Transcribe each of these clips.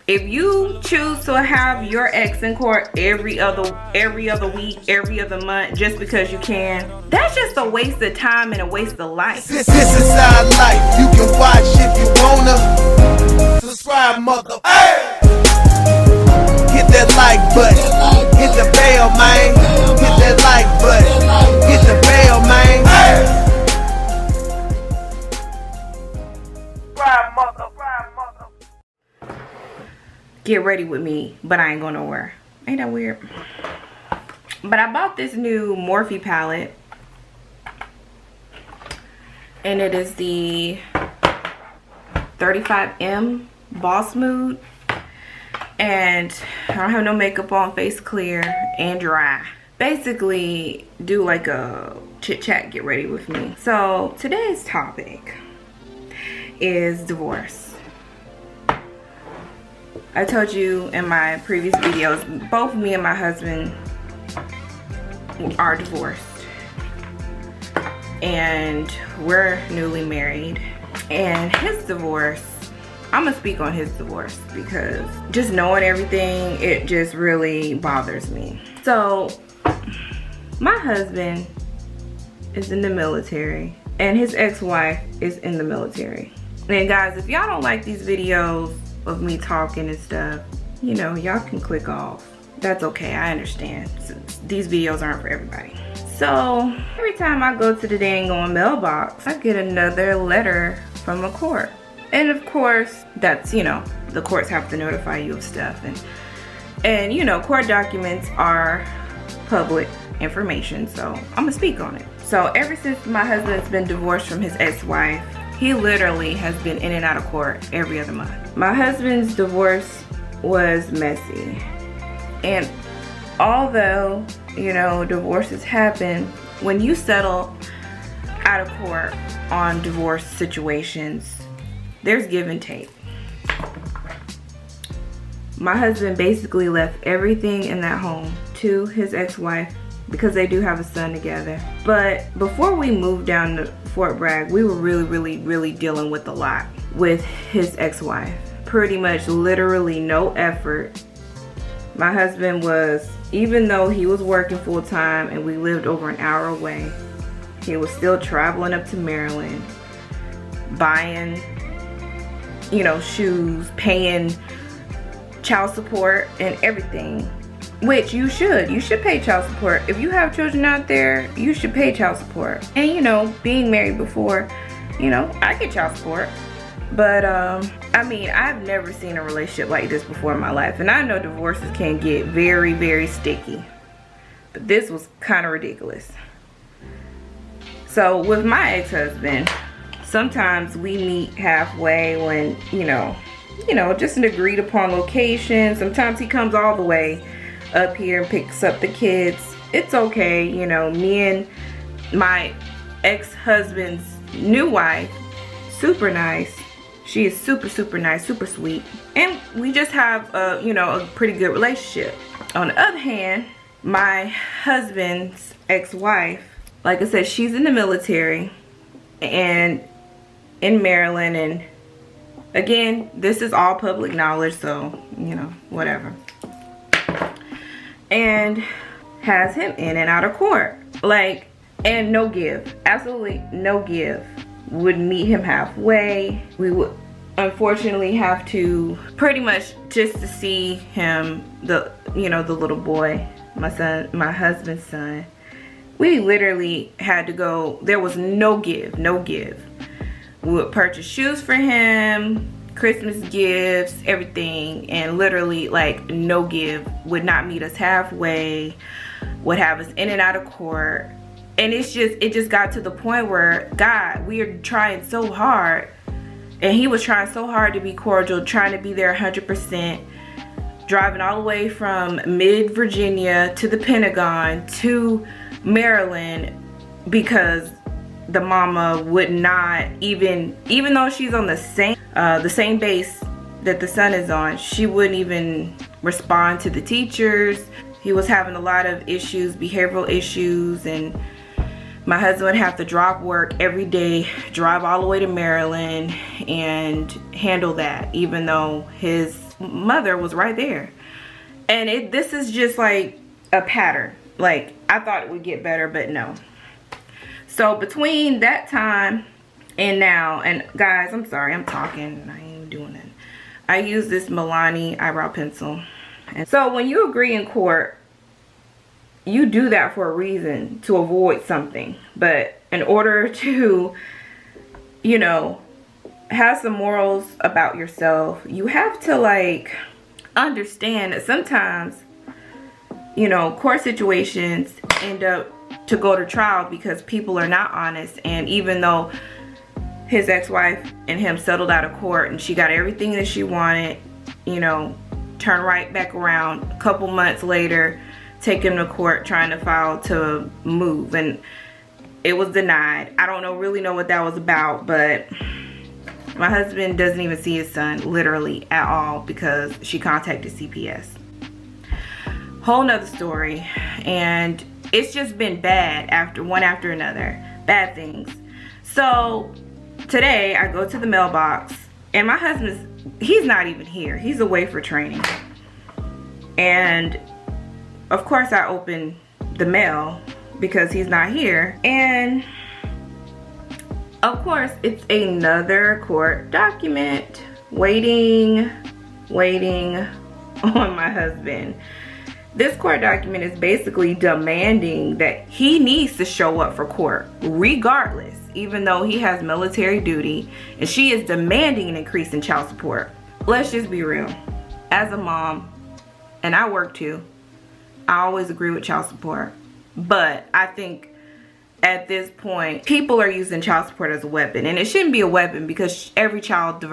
If you choose to have your ex in court every other week, every other month, just because you can, that's just a waste of time and a waste of life. This is our life. You can watch if you wanna. Subscribe, mother. Hey! Hit that like button. Hit the bell, man. Hit that like button. Hit the bell, man. Hey! Subscribe, mother. Get ready with me, but I ain't going nowhere. Ain't that weird? But I bought this new Morphe palette, and it is the 35M Boss Mood, and I don't have no makeup on, face clear and dry. Basically do like a chit chat, get ready with me. So today's topic is divorce. I told you in my previous videos, both me and my husband are divorced, and we're newly married. And his divorce, I'm gonna speak on his divorce because just knowing everything, it just really bothers me. So my husband is in the military and his ex-wife is in the military. And guys, if y'all don't like these videos of me talking and stuff, you know, y'all can click off. That's okay, I understand. These videos aren't for everybody. So every time I go to the dang on mailbox, I get another letter from a court. And of course, that's, you know, the courts have to notify you of stuff. And you know, court documents are public information, so I'm gonna speak on it. So ever since my husband's been divorced from his ex-wife, he literally has been in and out of court every other month. My husband's divorce was messy. And although, you know, divorces happen, when you settle out of court on divorce situations, there's give and take. My husband basically left everything in that home to his ex-wife because they do have a son together. But before we moved down to Fort Bragg, we were really dealing with a lot with his ex-wife. Pretty much literally no effort. My husband was, even though he was working full-time and we lived over an hour away, he was still traveling up to Maryland, buying, you know, shoes, paying child support and everything. Which you should pay child support. If you have children out there, you should pay child support. And you know, being married before, you know, I get child support. But I mean, I've never seen a relationship like this before in my life. And I know divorces can get very sticky. But this was kind of ridiculous. So with my ex-husband, sometimes we meet halfway when, you know, just an agreed upon location. Sometimes he comes all the way up here and picks up the kids. It's okay, you know, me and my ex-husband's new wife, super nice. She is super nice, super sweet, and we just have a, you know, a pretty good relationship. On the other hand, my husband's ex-wife, like I said, she's in the military and in Maryland, and again, this is all public knowledge, so you know, whatever. And has him in and out of court, like, and no give, absolutely no give. Would meet him halfway. We would unfortunately have to pretty much just to see him, the, you know, the little boy, my son, my husband's son. We literally had to go. There was no give. We would purchase shoes for him, Christmas gifts, everything, and literally like no give. Would not meet us halfway, would have us in and out of court. And it just got to the point where, God, we are trying so hard, and he was trying so hard to be cordial, trying to be there 100%, driving all the way from mid-Virginia to the Pentagon to Maryland because the mama would not even though she's on the same base that the son is on, she wouldn't even respond to the teachers. He was having a lot of issues, behavioral issues, and my husband would have to drop work every day, drive all the way to Maryland and handle that, even though his mother was right there. And this is just like a pattern. Like, I thought it would get better, but no. So between that time and now, and guys, I'm sorry, I'm talking, I ain't doing it. I use this Milani eyebrow pencil. And so when you agree in court, you do that for a reason, to avoid something. But in order to, you know, have some morals about yourself, you have to like understand that sometimes, you know, court situations end up to go to trial because people are not honest. And even though his ex-wife and him settled out of court and she got everything that she wanted, you know, turn right back around a couple months later, take him to court trying to file to move, and it was denied. I don't really know what that was about, but my husband doesn't even see his son literally at all because she contacted CPS. Whole nother story. And it's just been bad one after another. Bad things. So today I go to the mailbox and my he's not even here. He's away for training. And of course I open the mail because he's not here. And of course it's another court document waiting on my husband. This court document is basically demanding that he needs to show up for court regardless, even though he has military duty, and she is demanding an increase in child support. Let's just be real. As a mom, and I work too, I always agree with child support. But I think at this point, people are using child support as a weapon. And it shouldn't be a weapon because every child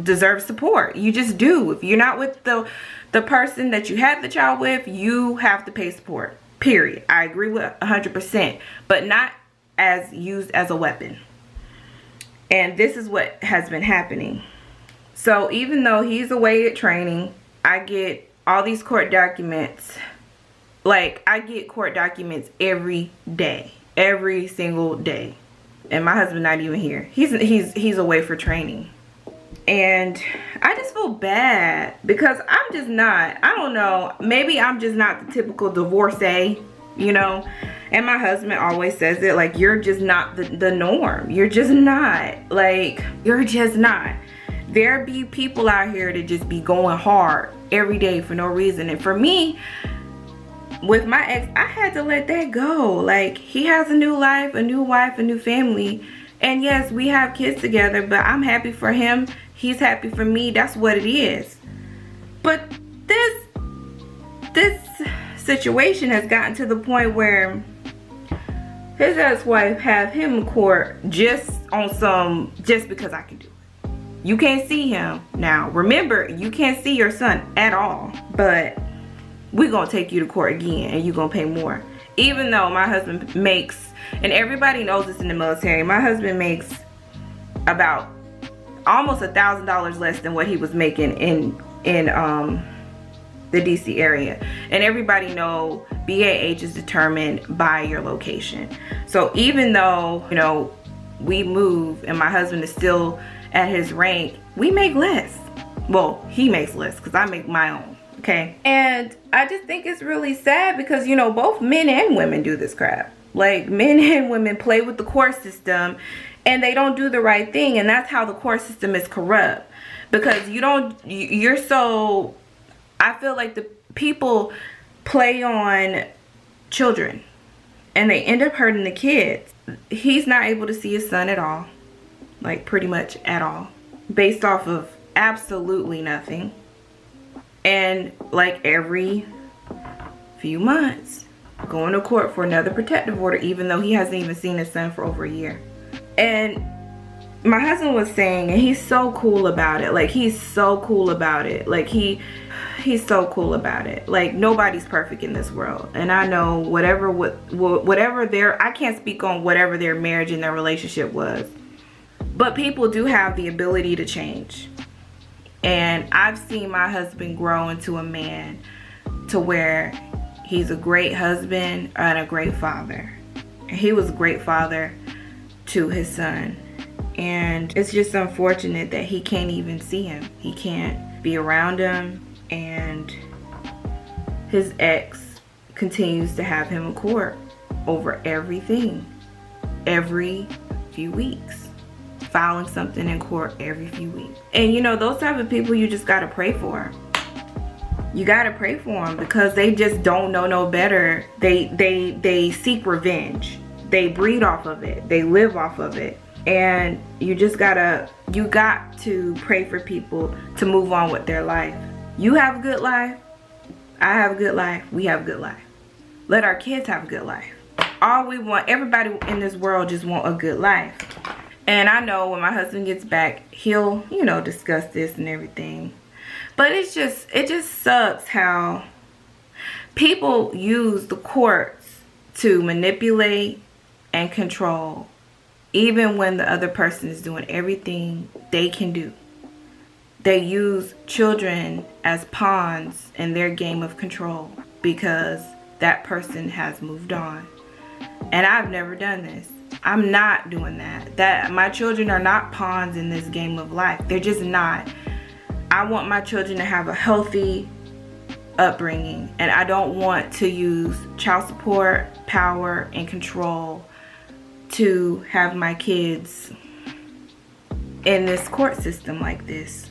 deserves support. You just do. If you're not with the person that you had the child with, you have to pay support. Period. I agree with 100%. But not as used as a weapon. And this is what has been happening. So even though he's away at training, I get all these court documents. Like, I get court documents every day. Every single day. And my husband not even here. He's away for training. And I just feel bad because I don't know, maybe I'm just not the typical divorcee, you know. And my husband always says it, like, you're just not the norm. You're just not. Like, you're just not. There be people out here that just be going hard every day for no reason. And for me, with my ex, I had to let that go. Like, he has a new life, a new wife, a new family. And yes, we have kids together, but I'm happy for him. He's happy for me. That's what it is. But this situation has gotten to the point where his ex-wife have him in court just because I can do it. You can't see him. Now, remember, you can't see your son at all. But we're going to take you to court again and you're going to pay more. Even though my husband makes, and everybody knows this in the military, my husband makes about almost $1,000 less than what he was making in the DC area. And everybody know BAH is determined by your location. So even though, you know, we move and my husband is still at his rank, we make less. Well, he makes less because I make my own. Okay. And I just think it's really sad because, you know, both men and women do this crap. Like, men and women play with the court system and they don't do the right thing. And that's how the court system is corrupt. Because I feel like the people play on children and they end up hurting the kids. He's not able to see his son at all. Like, pretty much at all. Based off of absolutely nothing. And like every few months, going to court for another protective order, even though he hasn't even seen his son for over a year. And my husband was saying, and he's so cool about it. Like, he's so cool about it. Like, he's so cool about it. Like, nobody's perfect in this world. And I know whatever I can't speak on whatever their marriage and their relationship was. But people do have the ability to change. And I've seen my husband grow into a man to where he's a great husband and a great father. He was a great father to his son. And it's just unfortunate that he can't even see him. He can't be around him. and his ex continues to have him in court over everything every few weeks, filing something in court every few weeks. And you know, those type of people you just gotta pray for. You gotta pray for them because they just don't know no better. They seek revenge. They breed off of it. They live off of it. And you got to pray for people to move on with their life. You have a good life. I have a good life. We have a good life. Let our kids have a good life. All we want, everybody in this world just want a good life. And I know when my husband gets back, he'll, you know, discuss this and everything. But it just sucks how people use the courts to manipulate and control, even when the other person is doing everything they can do. They use children as pawns in their game of control because that person has moved on. And I've never done this. I'm not doing that. My children are not pawns in this game of life. They're just not. I want my children to have a healthy upbringing, and I don't want to use child support, power, and control to have my kids in this court system like this.